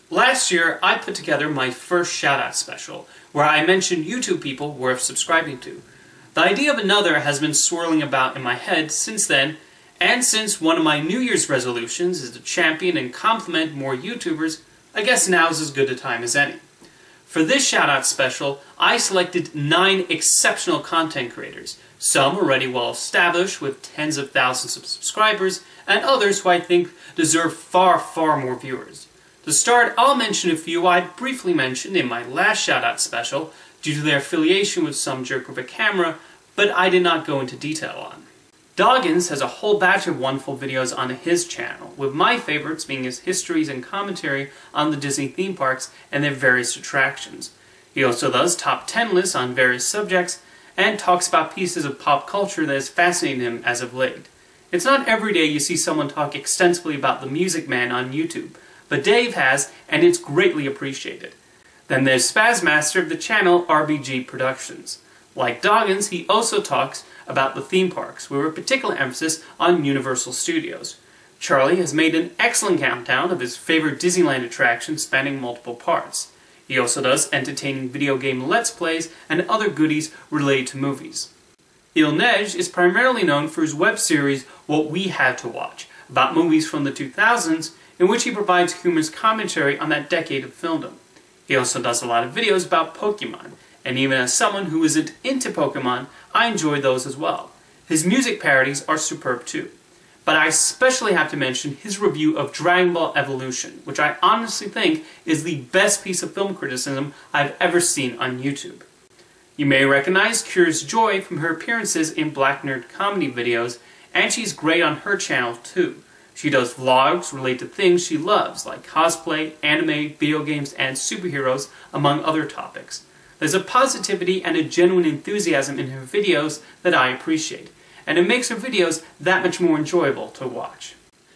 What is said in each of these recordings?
Last year, I put together my first shoutout special, where I mentioned YouTube people worth subscribing to. The idea of another has been swirling about in my head since then, and since one of my New Year's resolutions is to champion and compliment more YouTubers, I guess now is as good a time as any. For this shoutout special, I selected 9 exceptional content creators, some already well established with tens of thousands of subscribers, and others who I think deserve far, far more viewers. To start, I'll mention a few I briefly mentioned in my last shoutout special due to their affiliation with some jerk with a camera, but I did not go into detail on. Doggans has a whole batch of wonderful videos on his channel, with my favorites being his histories and commentary on the Disney theme parks and their various attractions. He also does top 10 lists on various subjects, and talks about pieces of pop culture that has fascinated him as of late. It's not every day you see someone talk extensively about the Music Man on YouTube, but Dave has, and it's greatly appreciated. Then there's Spazmaster of the channel RBG Productions. Like Doggans, he also talks about the theme parks, with a particular emphasis on Universal Studios. Charlie has made an excellent countdown of his favorite Disneyland attractions spanning multiple parts. He also does entertaining video game Let's Plays and other goodies related to movies. Neige is primarily known for his web series What We Had to Watch, about movies from the 2000s, in which he provides humorous commentary on that decade of filmdom. He also does a lot of videos about Pokemon, and even as someone who isn't into Pokemon, I enjoy those as well. His music parodies are superb too. But I especially have to mention his review of Dragon Ball Evolution, which I honestly think is the best piece of film criticism I've ever seen on YouTube. You may recognize Curiousjoi from her appearances in Black Nerd comedy videos, and she's great on her channel too. She does vlogs related to things she loves, like cosplay, anime, video games, and superheroes, among other topics. There's a positivity and a genuine enthusiasm in her videos that I appreciate, and it makes her videos that much more enjoyable to watch.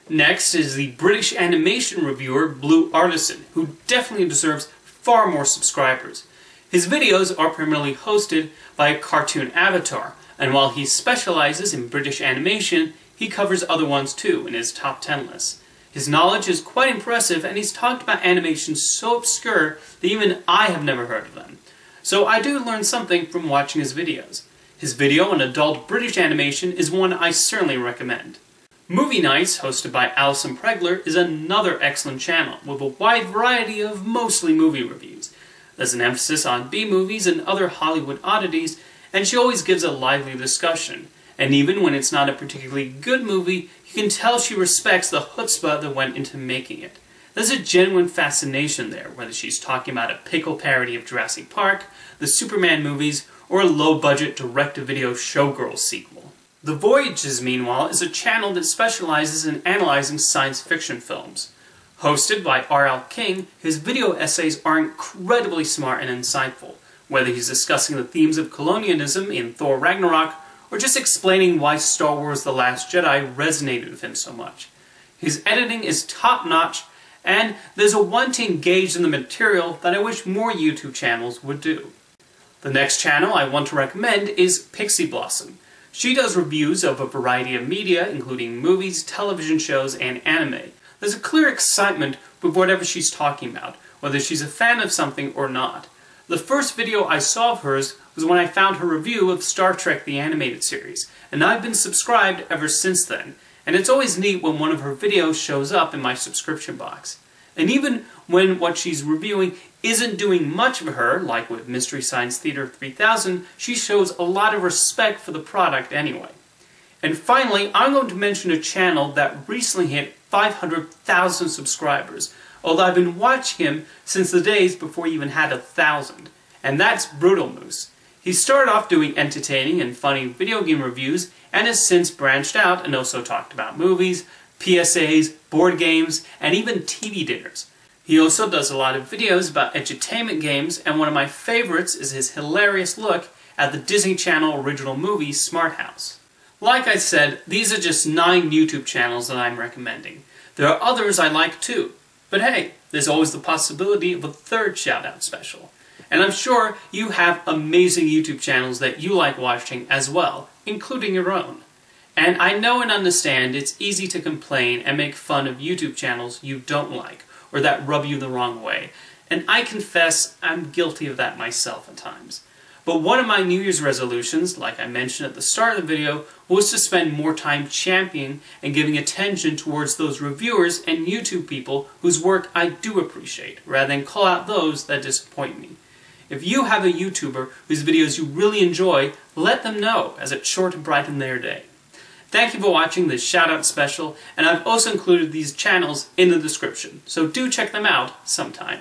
Next is the British animation reviewer Blue Artisan, who definitely deserves far more subscribers. His videos are primarily hosted by a cartoon avatar, and while he specializes in British animation, he covers other ones too in his top 10 lists. His knowledge is quite impressive, and he's talked about animations so obscure that even I have never heard of them. So I do learn something from watching his videos. His video on adult British animation is one I certainly recommend. Movie Nights, hosted by Alison Pregler, is another excellent channel, with a wide variety of mostly movie reviews. There's an emphasis on B-movies and other Hollywood oddities, and she always gives a lively discussion. And even when it's not a particularly good movie, you can tell she respects the chutzpah that went into making it. There's a genuine fascination there, whether she's talking about a pickle parody of Jurassic Park, the Superman movies, or a low-budget direct-to-video Showgirls sequel. The Voyages, meanwhile, is a channel that specializes in analyzing science fiction films. Hosted by R.L. King, his video essays are incredibly smart and insightful, whether he's discussing the themes of colonialism in Thor Ragnarok, or just explaining why Star Wars The Last Jedi resonated with him so much. His editing is top-notch, and there's a want to engage in the material that I wish more YouTube channels would do. The next channel I want to recommend is Pixie Blossom. She does reviews of a variety of media, including movies, television shows, and anime. There's a clear excitement with whatever she's talking about, whether she's a fan of something or not. The first video I saw of hers was when I found her review of Star Trek the Animated Series, and I've been subscribed ever since then. And it's always neat when one of her videos shows up in my subscription box. And even when what she's reviewing isn't doing much for her, like with Mystery Science Theater 3000, she shows a lot of respect for the product anyway. And finally, I'm going to mention a channel that recently hit 500,000 subscribers, although I've been watching him since the days before he even had 1,000, and that's Brutalmoose. He started off doing entertaining and funny video game reviews, and has since branched out and also talked about movies, PSAs, board games, and even TV dinners. He also does a lot of videos about edutainment games, and one of my favorites is his hilarious look at the Disney Channel original movie Smart House. Like I said, these are just 9 YouTube channels that I'm recommending. There are others I like too, but hey, there's always the possibility of a third shout-out special. And I'm sure you have amazing YouTube channels that you like watching as well, including your own. And I know and understand it's easy to complain and make fun of YouTube channels you don't like, or that rub you the wrong way. And I confess I'm guilty of that myself at times. But one of my New Year's resolutions, like I mentioned at the start of the video, was to spend more time championing and giving attention towards those reviewers and YouTube people whose work I do appreciate, rather than call out those that disappoint me. If you have a YouTuber whose videos you really enjoy, let them know, as it's sure to brighten their day. Thank you for watching this shoutout special, and I've also included these channels in the description, so do check them out sometime.